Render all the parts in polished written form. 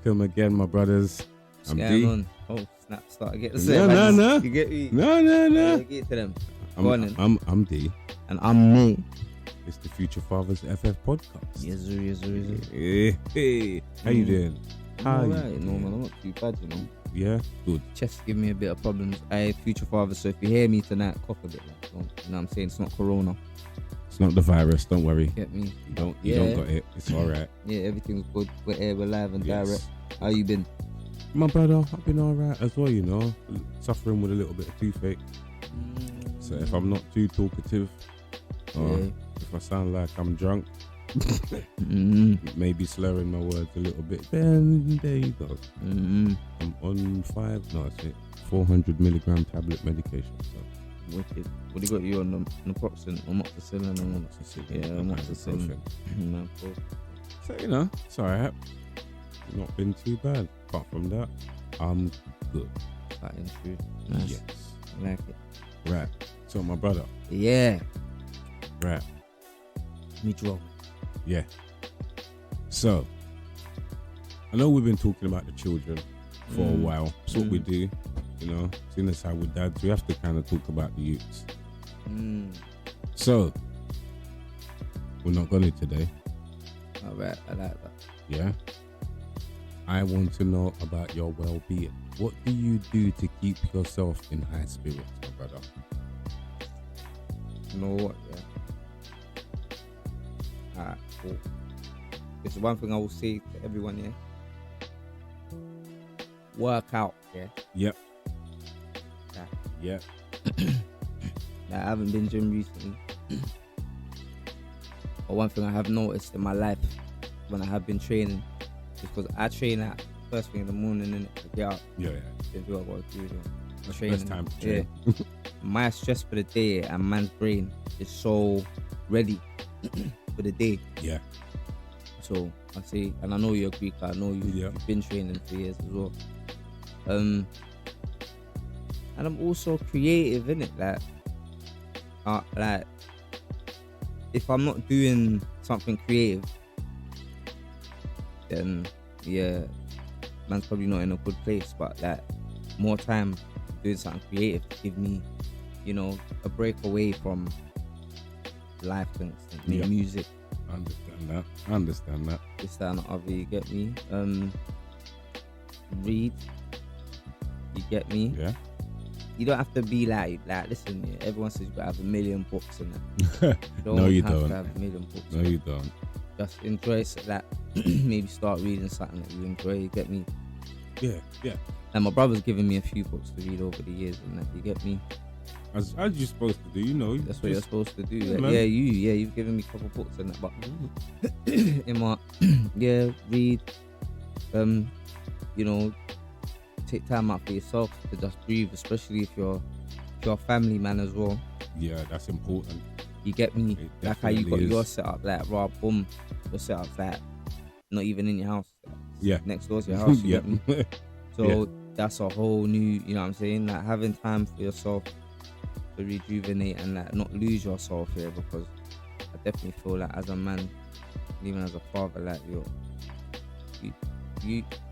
Welcome again, my brothers. What's I'm going D. on? Oh, snap, start to get the same. No. You get me? No. Get to them. Go on then. I'm D. And I'm me. It's the Future Fathers FF podcast. Yes, sir. Hey. How you doing? I'm alright, no man, I'm not too bad, you know. Yeah, good. Chest give me a bit of problems. Future father, so if you hear me tonight, cough a bit, like, you know what I'm saying? It's not corona. It's not the virus, don't worry. Get me? You don't got it. It's alright. Yeah, everything's good. We're here, we're live and Yes. direct. How you been? My brother, I've been alright as well, you know. Suffering with a little bit of toothache. So if I'm not too talkative, or if I sound like I'm drunk, maybe slurring my words a little bit, then there you go. I'm on 400 milligram tablet medication. So Wicked. What do you got you on? Naproxen, amoxicillin, and amoxicillin. Man, cool. So, you know, it's alright. Not been too bad. Apart from that, I'm good. Fighting through. Nice. Yes. I like it. Right. So, my brother. Yeah. Right. Me draw. Yeah. So, I know we've been talking about the children for a while. That's what we do. You know, seeing as how we're dads, we have to kind of talk about the youths. So, we're not going to today. Alright, I like that. Yeah. I want to know about your well-being. What do you do to keep yourself in high spirits, my brother? You know what, yeah? Alright, cool. There's one thing I will say to everyone, yeah? Work out, yeah? Yep. Yeah. Yep. I haven't been gym recently. But one thing I have noticed in my life when I have been training is because I train at first thing in the morning and I get out. Yeah. Then do what I gotta do. You know. That's Training. best time to train. Yeah. My stress for the day and man's brain is so ready for the day. Yeah. So I say, and I know you agree, 'cause I know you've been training for years as well. And I'm also creative, innit? Like if I'm not doing something creative, then yeah, man's probably not in a good place. But like more time doing something creative to give me, you know, a break away from life things, like music. I understand that. This, that, and the other, you get me? Read. You get me? Yeah. You don't have to be like listen, yeah, everyone says you gotta have a million books and that. No, you have don't. to have a million books. No, you don't. Just enjoy like maybe start reading something that you enjoy, you get me? Yeah. And my brother's given me a few books to read over the years and that, you get me? As you're supposed to do, you know. That's what you're supposed to do. Yeah, Like, man. you've given me a couple books and that, but in my read, you know, take time out for yourself to just breathe, especially if you're a family man as well. Yeah, that's important. You get me? It Like how you got definitely your is. setup, like raw boom, your setup like not even in your house. Yeah. Next door to your house, you Yeah. get me? So that's a whole new, you know what I'm saying? Like having time for yourself to rejuvenate and like not lose yourself here, because I definitely feel like as a man, even as a father, like you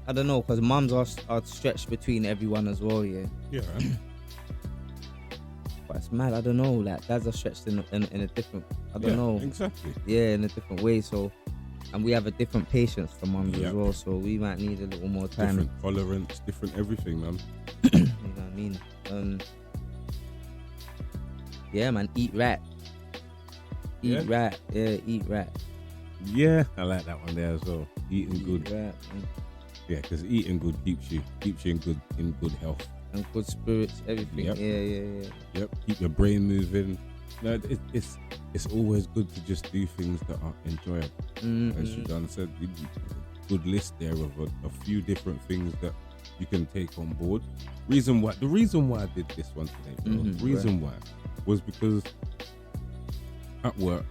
I don't know, because mums are stretched between everyone as well, yeah. Yeah. But it's mad, I don't know, like dads are stretched in a different, I don't know. Exactly. Yeah, in a different way. So, and we have a different patience for mums as well. So we might need a little more time. Different tolerance, different everything, man. You know what I mean? Yeah, man. Eat right. Eat right. Yeah, eat right. Yeah, I like that one there as well. Eating good. Right. Yeah, because eating good keeps you in good health. And good spirits, everything. Yep. Yeah. Yep. Keep your brain moving. No, it's always good to just do things that are enjoyable. As you done said, good list there of a few different things that you can take on board. The reason why I did this one today, bro, why was because at work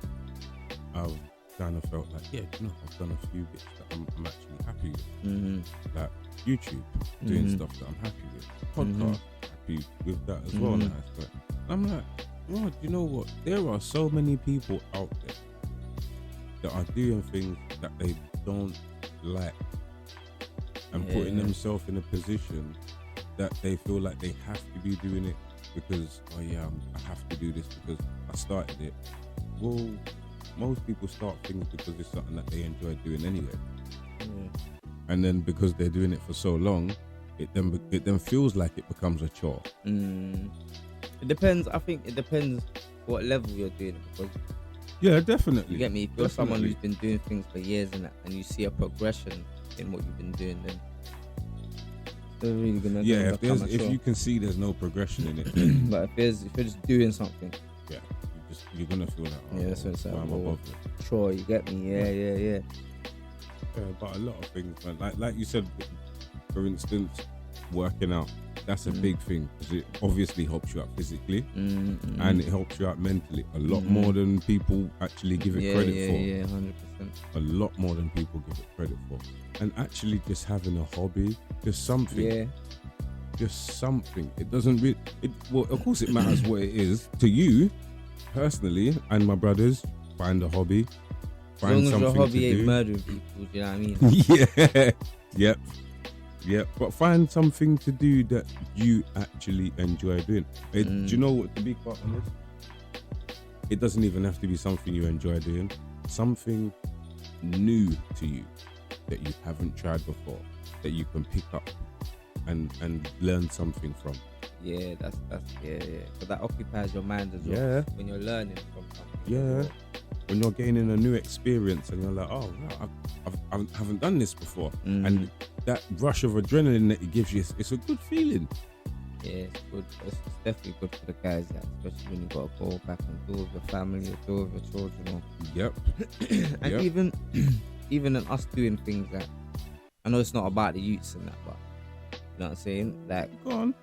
I've kind of felt like, I've done a few bits that I'm actually happy with. Like YouTube, doing stuff that I'm happy with. Podcast, happy with that as well. Nice, but I'm like, oh, you know what? There are so many people out there that are doing things that they don't like. and putting themselves in a position that they feel like they have to be doing it because, oh yeah, I have to do this because I started it. Well, most people start things because it's something that they enjoy doing anyway. And then because they're doing it for so long, it then feels like it becomes a chore. It depends. I think it depends what level you're doing it, because yeah, definitely. you get me. If you're someone who's been doing things for years and you see a progression in what you've been doing, then they're really gonna if you can see there's no progression in it, then but if you're just doing something, you're gonna feel like, oh, that's what it's like. why am I bothering? Sure, you get me. Yeah. Yeah, but a lot of things, man. Like you said, for instance, working out. That's a big thing because it obviously helps you out physically and it helps you out mentally a lot more than people actually give it credit for. Yeah, 100%. A lot more than people give it credit for. And actually just having a hobby, just something. Yeah. Just something. It doesn't really. Well, of course, it matters what it is to you personally and my brothers. Find a hobby. Find as long as your hobby ain't do. murdering people, do you know what I mean? Yeah. Yeah, but find something to do that you actually enjoy doing. Do you know what, to be quite honest? It doesn't even have to be something you enjoy doing. Something new to you that you haven't tried before, that you can pick up and learn something from. Yeah, that's But that occupies your mind as well. Yeah. When you're learning from something. Yeah. When you're gaining a new experience and you're like, oh, right, I haven't done this before. And that rush of adrenaline that it gives you, it's a good feeling. Yeah, it's good. It's definitely good for the guys, especially when you got to go back and do with your family or do with your children. Yep. And even in us doing things that, I know it's not about the youths and that, but you know what I'm saying? Like, go on.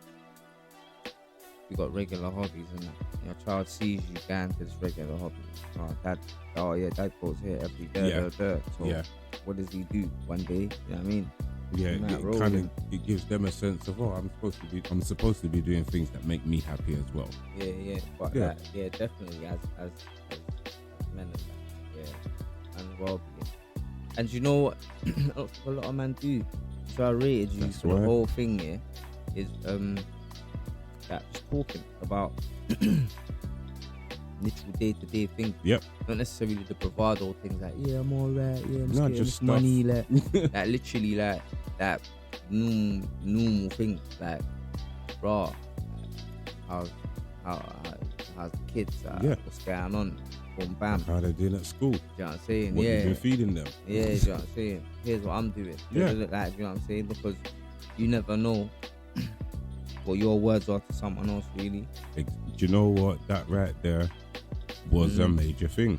You got regular hobbies and that. Your child sees you going to this regular hobby. Dad goes here every day. So what does he do one day? You know what I mean? Yeah, it gives them a sense of, I'm supposed to be doing things that make me happy as well. Yeah. But definitely as men and that. Yeah. And well-being. And you know what a lot of men do? So I rated you for the whole thing here is that just talking about literal day-to-day things. Yep. Not necessarily the bravado things like, I'm alright, I'm not just money, like literally like that normal things like, bro, how's the kids, what's going on, boom bam, how they doing at school, you know what I'm saying? What you been feeding them, you know what I'm saying? Here's what I'm doing, like, you know what I'm saying? Because you never know what your words are to someone else, really. Do you know what? That right there was a major thing.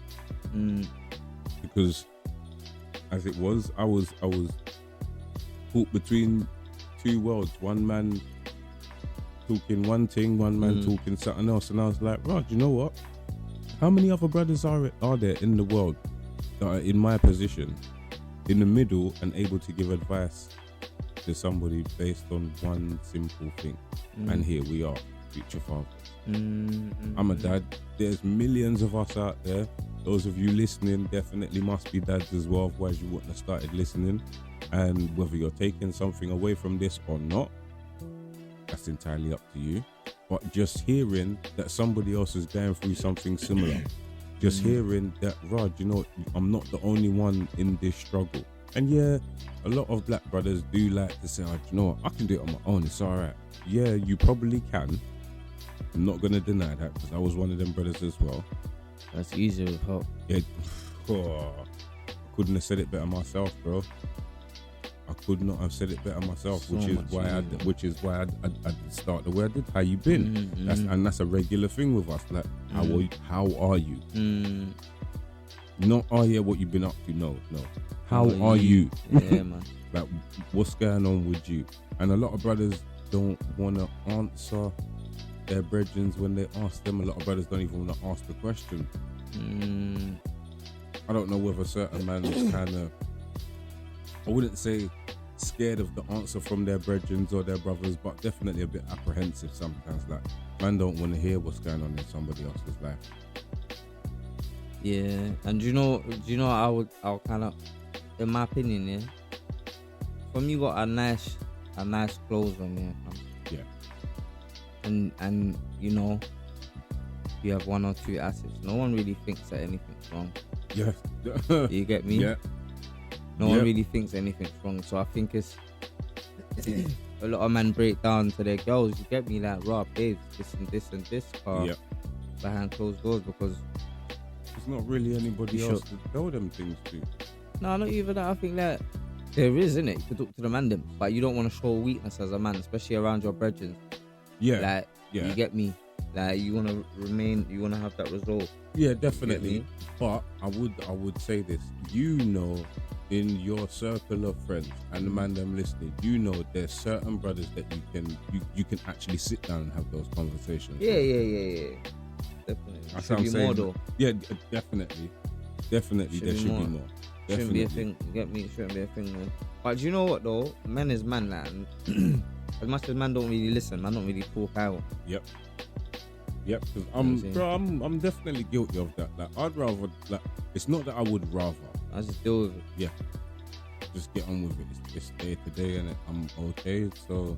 Because as it was, I was caught between two worlds. One man talking one thing, one man talking something else, and I was like, Rod, you know what? How many other brothers are there in the world that are in my position, in the middle, and able to give advice to somebody based on one simple thing? And here we are, future fathers. I'm a dad. There's millions of us out there. Those of you listening definitely must be dads as well, otherwise you wouldn't have started listening. And whether you're taking something away from this or not, that's entirely up to you. But just hearing that somebody else is going through something similar, just hearing that, Rod, you know, I'm not the only one in this struggle. And yeah, a lot of black brothers do like to say, you know what, I can do it on my own, it's alright. Yeah, you probably can. I'm not going to deny that, because I was one of them brothers as well. That's easier with help. Yeah, I couldn't have said it better myself, bro. I could not have said it better myself, which is why I start the way I did. How you been? That's a regular thing with us. Like, how are you? Not, oh yeah, what you been up to? No. How are you? Yeah, man. Like, what's going on with you? And a lot of brothers don't want to answer their brethren when they ask them. A lot of brothers don't even want to ask the question. I don't know whether certain man is kind of, I wouldn't say scared of the answer from their brethren or their brothers, but definitely a bit apprehensive sometimes. Like, man don't want to hear what's going on in somebody else's life. Yeah, and do you know I'll kind of, in my opinion, from you got a nice clothes on there, Yeah. and you know you have one or two assets. No one really thinks that anything's wrong. Yeah. You get me? Yeah. No one really thinks anything's wrong. So I think it's a lot of men break down to their girls. You get me? Like, raw babes, this and this and this car behind closed doors because there's not really anybody else to tell them things to. No, not even that. I think that there is, innit? You can talk to the man them, but you don't want to show weakness as a man, especially around your brethren. Yeah. Like, you get me? Like, you want to have that resolve. Yeah, definitely. But I would say this. You know, in your circle of friends and the man them listening, you know there's certain brothers that you can actually sit down and have those conversations. Yeah. Definitely. That's should what I'm be saying. more though. Yeah, definitely. There should be more. Shouldn't be a thing. You get me? It shouldn't be a thing, man. But do you know what though? Man is man, like, as much as man don't really listen, man don't really talk out. Yep. Because I'm definitely guilty of that. Like, I'd rather, like, it's not that I would rather. I just deal with it. Yeah. Just get on with it. It's day to day, and I'm okay. So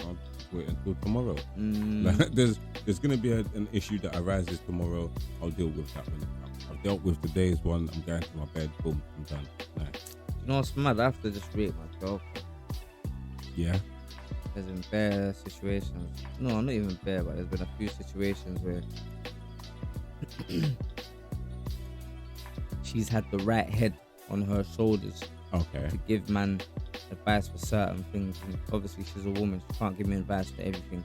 I'll just wait until tomorrow. Like, there's gonna be an issue that arises tomorrow. I'll deal with that when it comes. I've dealt with today's one. I'm going to my bed. Boom. I'm done. Nice. You know what's mad? I have to just rate myself. Yeah. There's been bare situations. No, not even bare, but there's been a few situations where she's had the right head on her shoulders to give man advice for certain things. And obviously, she's a woman. She can't give me advice for everything.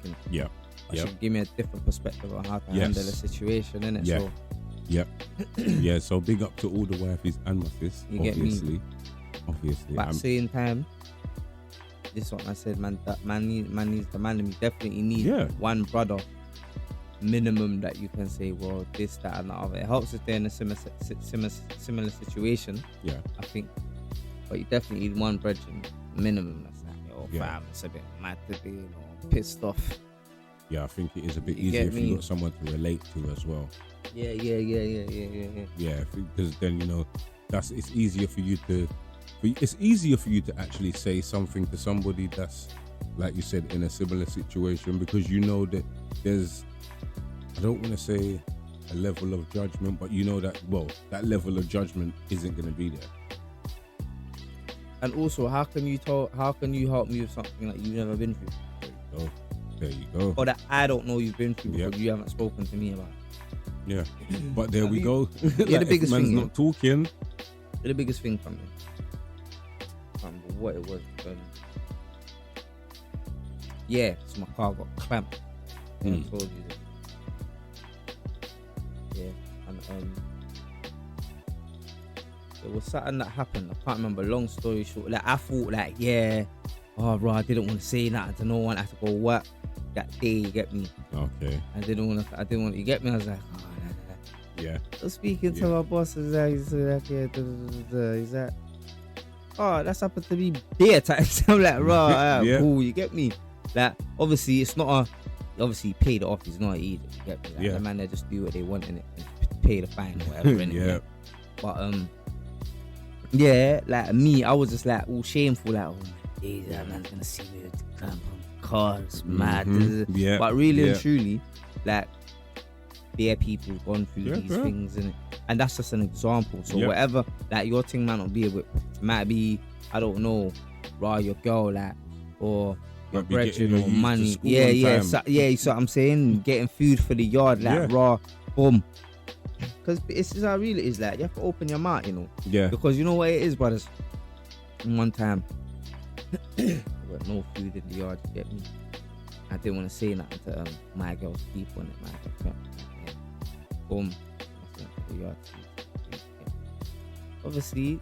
But she can give me a different perspective on how to handle a situation, innit? Yeah. So, yeah, so big up to all the wifeys and my sis, obviously. But at the same time, this is what I said, man. That man needs the man. We definitely need one brother minimum that you can say, well, this, that, and the other. It helps if they're in a similar situation. Yeah, I think. But you definitely need one brethren minimum. That's like, fam, it's a bit mad to be, pissed off. Yeah, I think it is a bit easier if you've got someone to relate to as well. Yeah. Yeah, because then it's easier for you to. It's easier for you to actually say something to somebody that's, like you said, in a similar situation, because you know that there's, I don't want to say a level of judgment, but you know that, well, that level of judgment isn't going to be there. And also, how can you help me with something that you've never been through? There you go. Or that I don't know you've been through because you haven't spoken to me about it. Yeah. But there we go. Yeah, the biggest thing. Not talking. The biggest thing from me. What it was. So my car got clamped. I told you that. Yeah, and there was something that happened. I can't remember. Long story short, like I thought, like bro, I didn't want to say nothing to no one. I had to go work that day. You get me? Okay. I didn't want. You get me? I was like, yeah. I was speaking to my boss. He's like, he's like, oh, that's happened to me bare times. I'm like, right, cool, you get me? Like, obviously, it's not obviously pay the off is not easy, you get me? Like, the man, they just do what they want and pay the fine or whatever. Anyway. But, like me, I was just like all shameful, like, oh my days, that man's gonna see me with the clamp on the car, it's mad. But really and truly, like, bare people gone through these things, and that's just an example. So whatever, like, your thing might not be a bit, might be, I don't know, your girl, like, or your brethren or money. So I'm saying, getting food for the yard, like, boom. Because it's just how real it is. Like, you have to open your mouth, because you know what it is, brothers. One time, there was no food in the yard, you get me? I didn't want to say nothing to my girl's people, and my girl, boom, I went to the yard. Obviously,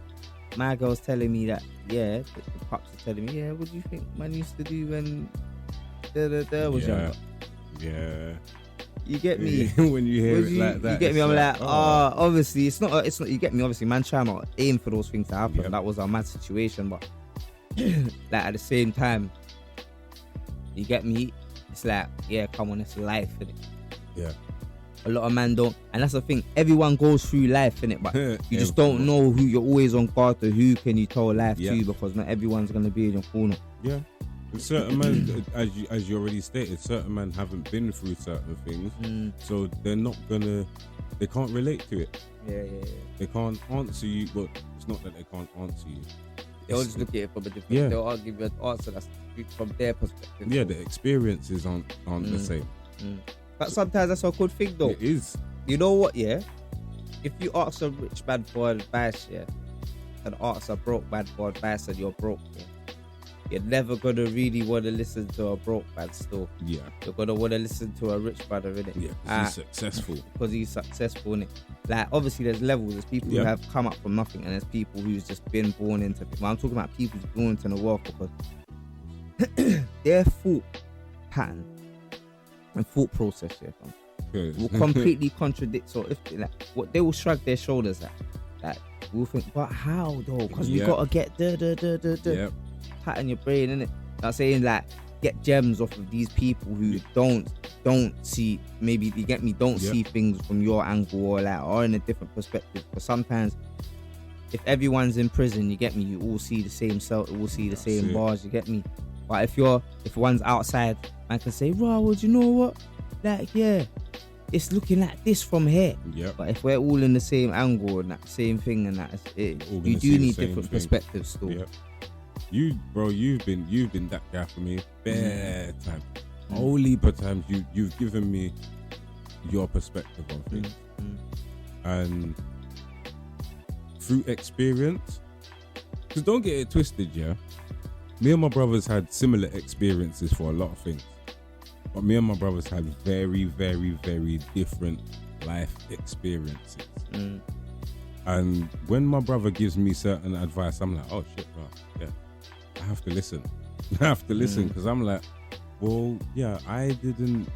my girl's telling me that, the pops are telling me, what do you think man used to do when was younger? Yeah. You get me? When you hear it like that. You get me? I'm like, obviously, it's not, you get me? Obviously, man, try not aim for those things to happen. Yep. That was a mad situation, but like at the same time, you get me? It's like, come on, it's life, innit? Yeah. A lot of man don't, and that's the thing. Everyone goes through life, innit? But you just don't know who. You're always on guard to who can you tell life to, because not everyone's gonna be in your corner. Yeah, and certain men, as you already stated, certain men haven't been through certain things, so they're not gonna. They can't relate to it. Yeah. They can't answer you. But it's not that they can't answer you. They'll just look at it from a different. They'll give you an answer that's from their perspective. Yeah, the experiences aren't the same. But sometimes that's a good thing, though. It is. You know what? Yeah, if you ask a rich man for advice, and ask a broke man for advice, and you're broke, you're never gonna really want to listen to a broke man. Still, you're gonna want to listen to a rich brother, innit? Yeah, because he's successful. Because he's successful, innit? Like, obviously, there's levels. There's people who have come up from nothing, and there's people who's just been born into. Well, I'm talking about people who's born into the wealth because their thought pattern and thought process will completely contradict. So if what they will shrug their shoulders at, like we'll think, but how though? Because we gotta get pattern your brain, innit? I'm saying, like, get gems off of these people who don't see, maybe you get me, don't see things from your angle, or in a different perspective. Because sometimes if everyone's in prison, you get me, you all see the same cell, you all see the same bars, you get me. But if one's outside, I can say, well, you know what? Like, it's looking like this from here. But if we're all in the same angle and that same thing and that, you do need different perspectives still. You've been that guy for me. Bare time. Only per times you've given me your perspective on things. And through experience, because don't get it twisted, me and my brothers had similar experiences for a lot of things, but me and my brothers had very, very, very different life experiences. And when my brother gives me certain advice, I'm like, oh shit, bro, I have to listen. Because I'm like, well, I didn't.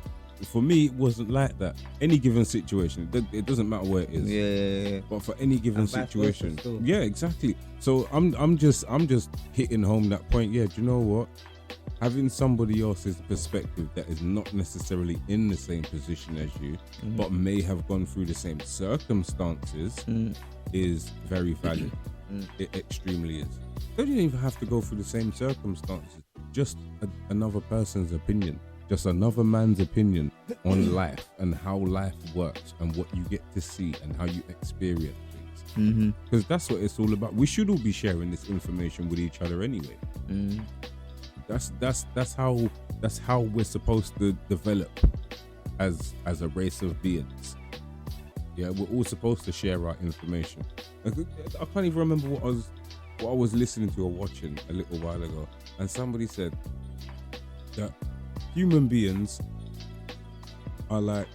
For me, it wasn't like that. Any given situation, it doesn't matter where it is. But for any given situation, exactly. So I'm just hitting home that point. Do you know what? Having somebody else's perspective that is not necessarily in the same position as you, but may have gone through the same circumstances, is very valuable. It extremely is. You don't even have to go through the same circumstances. Just another person's opinion. Just another man's opinion on life and how life works and what you get to see and how you experience things. Because that's what it's all about. We should all be sharing this information with each other anyway. That's how we're supposed to develop as a race of beings. We're all supposed to share our information. I can't even remember what I was listening to or watching a little while ago, and somebody said that human beings are like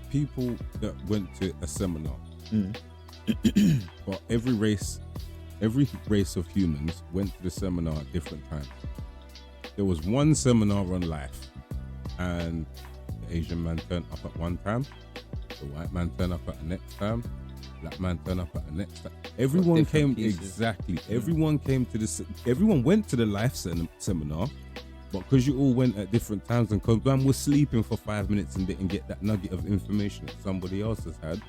people that went to a seminar. But every race of humans went to the seminar at different times. There was one seminar on life, and the Asian man turned up at one time, the white man turned up at the next time, black man turned up at the next time. Everyone came Everyone went to the life seminar, but because you all went at different times and because man was sleeping for 5 minutes and didn't get that nugget of information that somebody else has had,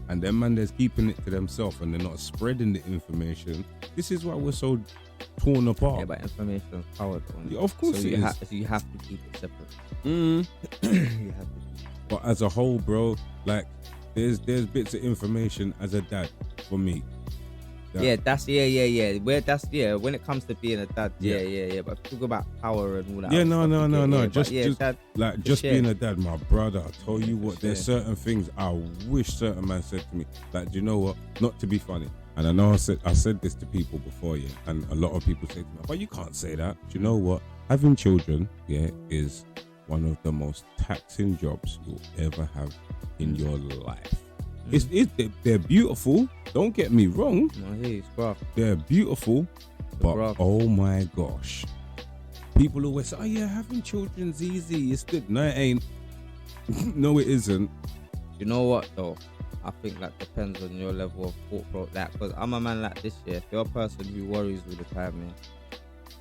and them man there's keeping it to themselves and they're not spreading the information. This is why we're so torn apart. But information is power. Of course, so you have to keep it separate. You have to. But as a whole, bro, like there's bits of information as a dad for me. When it comes to being a dad, But talk about power and all that. Just being a dad, my brother. I tell you what, there's certain things I wish certain man said to me. Like, do you know what? Not to be funny, and I know I said this to people before, and a lot of people say to me, but you can't say that. Do you know what? Having children, is one of the most taxing jobs you'll ever have in your life. They're beautiful. Don't get me wrong. They're beautiful, but oh my gosh, people always say, "Oh yeah, having children's easy. It's good." No, it ain't. No, it isn't. You know what though? I think that depends on your level of thought, bro. Because I'm a man like this. If you're a person who worries all the time,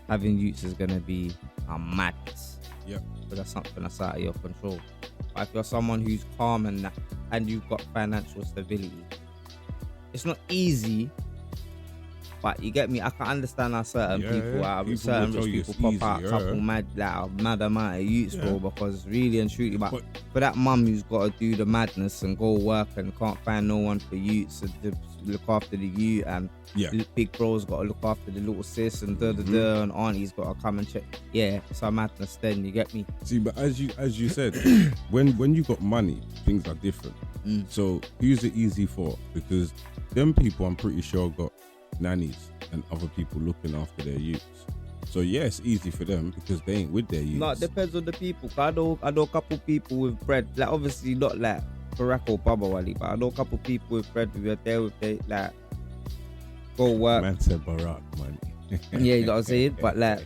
having youths is gonna be a madness. Yeah. But that's something that's out of your control. But if you're someone who's calm and that, and you've got financial stability, it's not easy. But you get me. I can understand how certain people, certain rich people pop out a couple mad amount of youths, bro. Because really and truly, but for that mum who's got to do the madness and go work and can't find no one for youths to look after the youth, and big bro's got to look after the little sis, and and auntie's got to come and check. Yeah, it's a madness. Then you get me. See, but as you said, when you got money, things are different. So who's it easy for? Because them people, I'm pretty sure, got nannies and other people looking after their youths. So yeah, it's easy for them because they ain't with their youths. No, it depends on the people. I know a couple people with bread, like obviously not like Barack or Baba Wali, but I know a couple people with bread who are there with they like go work. Man said Barack, man. Yeah, you know what I'm saying? But like,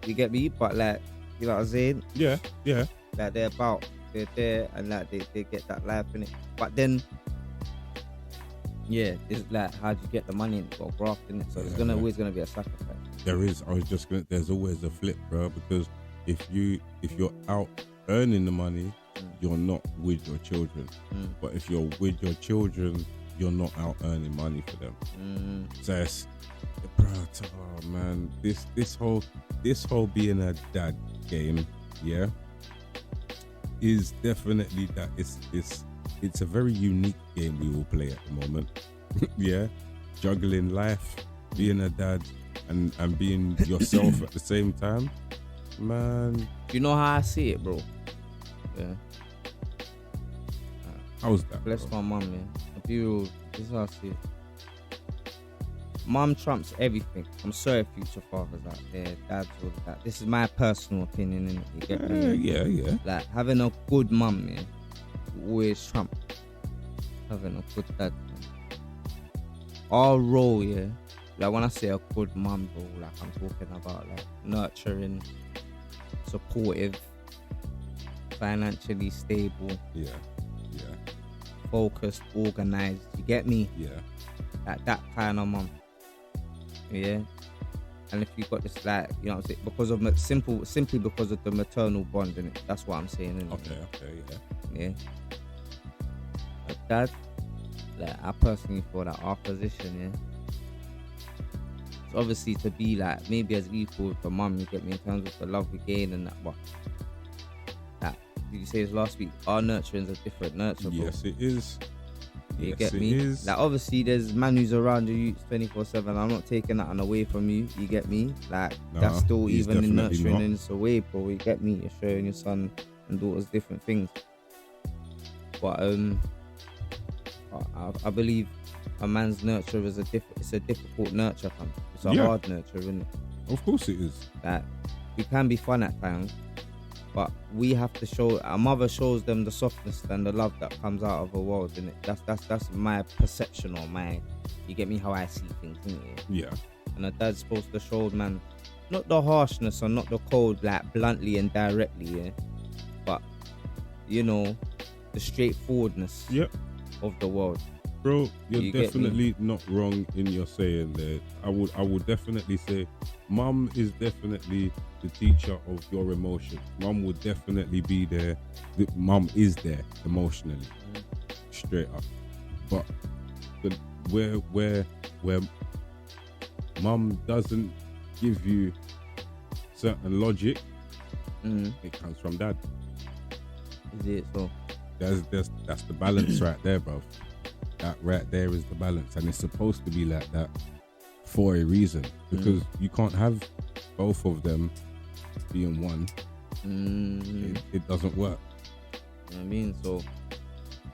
you get me? But like, you know what I'm saying? Yeah. Like they're there and like they get that life in it. But then yeah, it's like how do you get the money and got graft in it? So it's always gonna be a sacrifice. There is. There's always a flip, bro. Because if you're out earning the money, you're not with your children. But if you're with your children, you're not out earning money for them. So it's, bro, oh man, this whole being a dad game, yeah, is definitely that. It's a very unique game we all play at the moment. Yeah, juggling life, being a dad, and being yourself at the same time, man. Do you know how I see it, bro? Yeah. How's that? Bless bro? my mum, man. This is how I see it. Mum trumps everything. I'm sorry, future fathers out there, dads, all of that. This is my personal opinion, innit? You get me? Yeah. Like having a good mum, man, always trump having a good dad, man. Our role, yeah. Like when I say a good mum, bro, like I'm talking about like nurturing, supportive, financially stable, yeah, focused, organized. You get me? Yeah. Like that kind of mum. Yeah. And if you got this, like, you know what I'm saying, because of simply because of the maternal bond in it. That's what I'm saying. Innit? Okay, yeah. But dad, like I personally feel that our position, yeah, it's obviously to be like maybe as equal with the mum, you get me, in terms of the love we gain and that, but that, did you say this last week? Our nurturing's a different nurture, bro. Yes, it is. You Yes, get it me? is. Like obviously there's man who's around you 24/7. I'm not taking that away from you. You get me? Like that's still he's even in definitely nurturing not. in its a way, bro. You get me? You're showing your son and daughters different things. But I believe a man's nurture is it's a difficult nurture, fam. It's a hard nurture, isn't it? Of course it is. That we can be fun at times, but we have to show. Our mother shows them the softness and the love that comes out of a world, innit? That's my perception or my. You get me? How I see things, innit? Yeah. And a dad's supposed to show man, not the harshness or not the cold, like bluntly and directly, yeah, but you know, the straightforwardness of the world. Bro, you're You get definitely not wrong in your saying there. I would definitely say mum is definitely the teacher of your emotion. Mum will definitely be there. Mum is there emotionally, straight up. But where mum doesn't give you certain logic, it comes from dad. Is it so? That's the balance right there, bro. That right there is the balance, and it's supposed to be like that for a reason, because you can't have both of them being one. It doesn't work. You know what I mean? So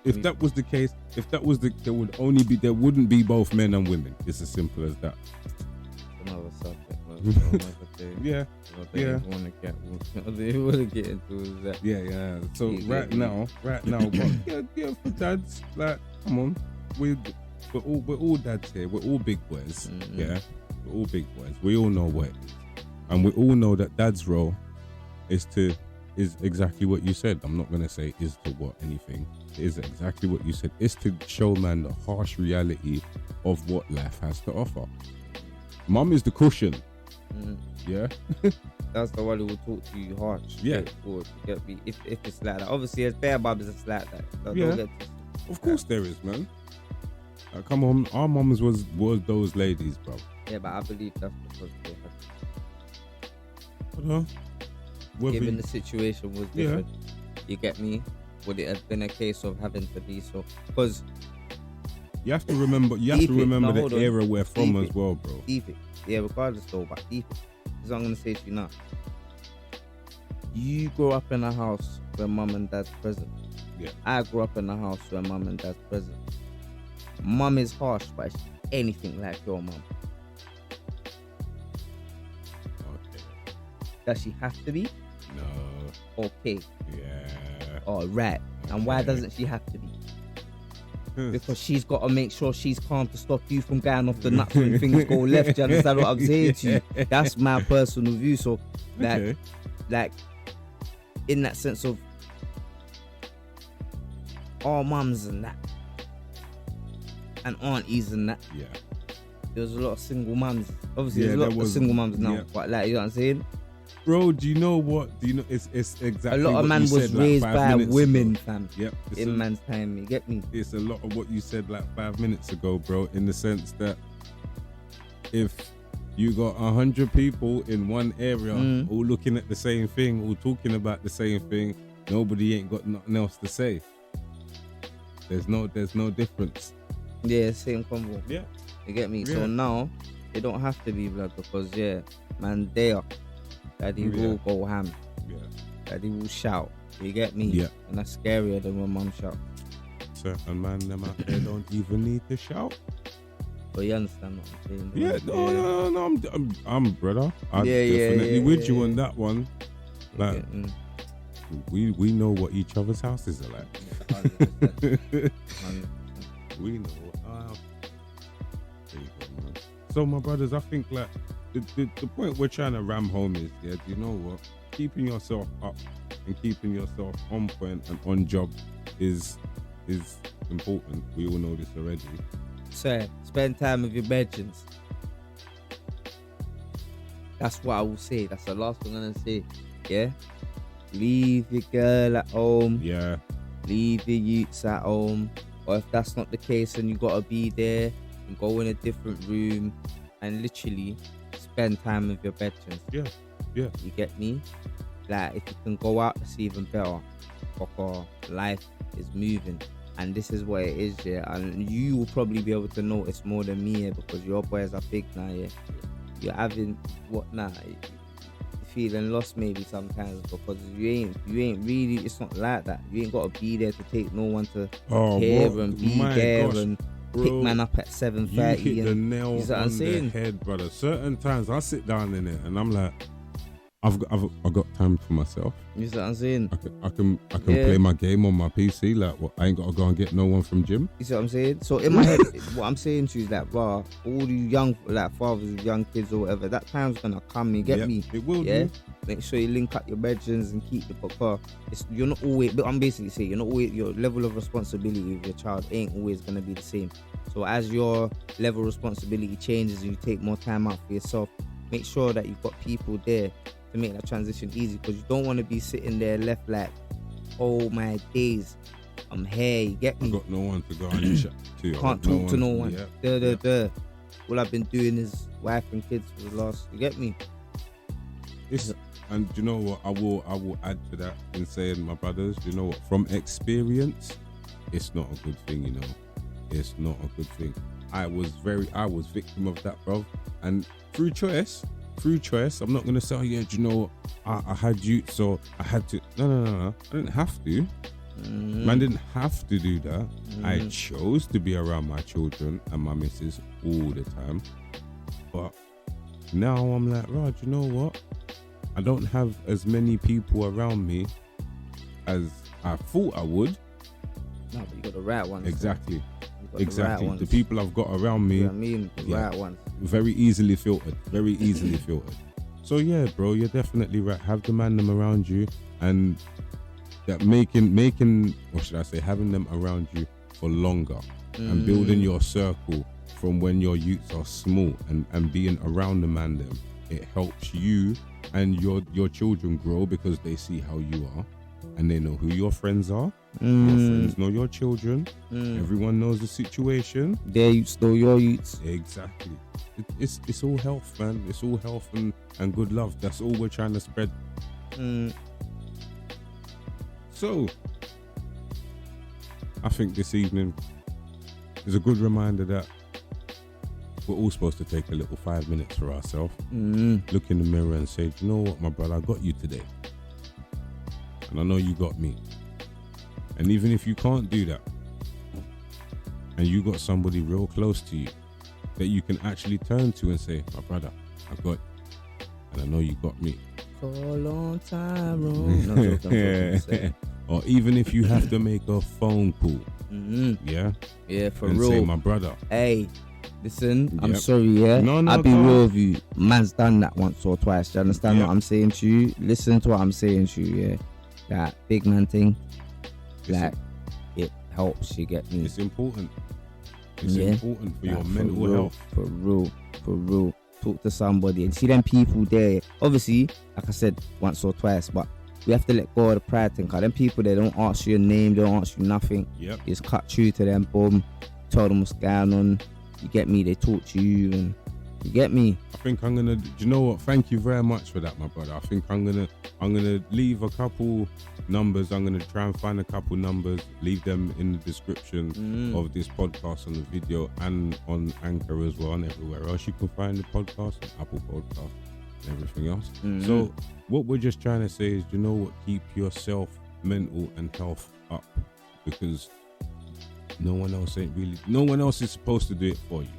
if that was the case, there wouldn't be both men and women. It's as simple as that. Another subject, another day. Yeah. They want to get into that. Yeah. So right now, but for dads, like, come on, we're all dads here. We're all big boys. Yeah, we're all big boys. We all know what it is, and we all know that dad's role is exactly what you said. I'm not gonna say is to what anything. It is exactly what you said. It's to show man the harsh reality of what life has to offer. Mum is the cushion. Yeah. That's the one who will talk to you harsh. Yeah. Straightforward, you get me? If it's like that. Obviously, there's bare mums that's like that. Don't Yeah. get Of course there is, man. Come on, our mums was those ladies, bro. Yeah, but I believe that's because they had I don't know. Whether given you- the situation was different. You get me? Would it have been a case of having to be so? Because you have to remember. You have Deep to it. remember No, the hold on. era we're from Deep as it. well, bro. deep it. Yeah, regardless though, but deep it. This is what I'm gonna say to you now. You grew up in a house where mum and dad's present. Yeah. I grew up in a house where mum and dad's present. Mum is harsh, but she's anything like your mum. Okay. Does she have to be? No. Okay. Yeah. All right. And why Okay. doesn't she have to be? Because she's got to make sure she's calm to stop you from going off the nuts when things go left. You understand what I'm saying to you? That's my personal view. So, Okay. like, in that sense of all mums and that, and aunties and that, Yeah. there was a lot of single mums. Obviously, Yeah, there's a lot there of was- single mums now. yeah. But like, you know what I'm saying? Bro, do you know what? Do you know? It's exactly. A lot what of man you was said, like, raised 5 by minutes women, ago. fam. Yep. It's In a, man's time, you get me? it's a lot of what you said like 5 minutes ago, bro. In the sense that if you got 100 people in one area, Mm. all looking at the same thing, all talking about the same thing, nobody ain't got nothing else to say. There's no difference. Yeah, same combo. Yeah. You get me? Yeah. So now they don't have to be blood because man, they are. Daddy Yeah. will go ham. Yeah. Daddy will shout. You get me? Yeah. And that's scarier than when mum shout. Certain man, them out there don't even need to shout. But you understand what I'm saying? Yeah, no, I'm brother. I'm Yeah, yeah, definitely yeah, with yeah, you yeah. on that one. Like, Mm. we know what each other's houses are like. 100%. 100%. We know what our house. There you go, man. So my brothers, I think like the point we're trying to ram home is, yeah, do you know what? Keeping yourself up and keeping yourself on point and on job is important. We all know this already. So, spend time with your legends. That's what I will say. That's the last thing I'm gonna say. Yeah? Leave your girl at home. Yeah. Leave your youths at home. Or if that's not the case and you gotta be there, and go in a different room and literally spend time with your veterans. Yeah. Yeah. You get me? Like, if you can go out, it's even better. Because life is moving. And this is what it is, yeah. And you will probably be able to notice more than me, yeah, because your boys are big now, yeah. You're having what now? You're feeling lost maybe sometimes because you ain't really. It's not like that. You ain't got to be there to take no one to care what? and be My there gosh, and bro, pick man up at You 7:30. hit the And nail you see what I'm on the saying? head, brother. Certain times I sit down in it and I'm like, I've got time for myself. you see what I'm saying? I can Yeah. play my game on my PC. Like, what? I ain't got to go and get no one from gym. You see what I'm saying? So in my head, what I'm saying to you is that, bro, all you young fathers with young kids or whatever, that time's gonna come. You get Yep, me? It will. Yeah. Do. Make sure you link up your bedrooms and keep the car. You're not always. But I'm basically saying you're not always. Your level of responsibility with your child ain't always gonna be the same. So as your level of responsibility changes and you take more time out for yourself, make sure that you've got people there to make that transition easy. Because you don't want to be sitting there left like, oh my days, I'm here. You get I me? got no one to go and chat to. I Can't got talk to no one. Yeah. All I've been doing is wife and kids for the last. You get me? And do you know what? I will add to that in saying, my brothers, do you know what? From experience, it's not a good thing. You know, it's not a good thing. I was victim of that, bro. And through choice. I'm not gonna say, oh, yeah, do you know what? I had you, so I had to. No. I didn't have to. Man didn't have to do that. I chose to be around my children and my missus all the time. But now I'm like, Raj, you know what? I don't have as many people around me as I thought I would. No, but you got the right ones. Exactly. You got Exactly. The, right ones. The people I've got around me, You know what I mean? The Yeah. right ones. very easily filtered. Very easily filtered. So yeah, bro, you're definitely right. Have the man them around you, and that making what should I say, having them around you for longer and building your circle from when your youths are small and being around the man them, it helps you and your children grow because they see how you are, and they know who your friends are. Your friends know your children. Everyone knows the situation. Their youths know your youths. Exactly. It's all health, man. It's all health and good love. That's all we're trying to spread. So, I think this evening is a good reminder that we're all supposed to take a little 5 minutes for ourselves. Look in the mirror and say, "Do you know what, my brother? I got you today. And I know you got me." And even if you can't do that, and you got somebody real close to you that you can actually turn to and say, "My brother, I got you. And I know you got me." Call on Tyrone. No, joke, or even if you have to make a phone call. Yeah, for and real. say, "My brother, hey, listen, Yep. I'm sorry, yeah. No, I'll be go on. real with you. Man's done that once or twice. Do you understand what I'm saying to you? Listen to what I'm saying to you, yeah. That big man thing, like, it helps, you get me? It's important. It's important for your mental real, health. For real. Talk to somebody and see them people there. Obviously, like I said, once or twice, but we have to let go of the pride thing. Cause them people, they don't ask you your name, they don't ask you nothing. Yep. You just cut through to them, boom, tell them what's going on. You get me? They talk to you, and you get me? I think I'm gonna. Do you know what? Thank you very much for that, my brother. I think I'm gonna leave a couple numbers. I'm gonna try and find a couple numbers. Leave them in the description of this podcast on the video and on Anchor as well, and everywhere else you can find the podcast, on Apple Podcast and everything else. So what we're just trying to say is, you know what? Keep yourself mental and health up, because no one else is supposed to do it for you.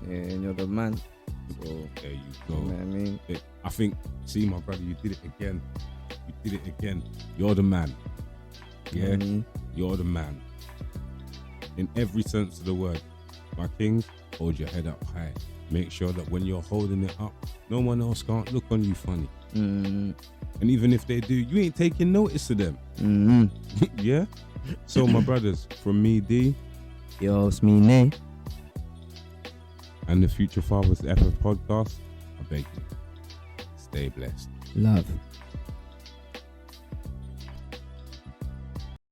Yeah, and you're the man. So there you go. You know what I mean? I think, see, my brother, you did it again. You're the man. Yeah, you're the man. In every sense of the word. My kings, hold your head up high. Make sure that when you're holding it up, no one else can't look on you funny. And even if they do, you ain't taking notice of them. Yeah? So, my brothers, from me, D. Yo, it's me, Nay. And the Future Fathers FF podcast, I beg you, stay blessed. Love.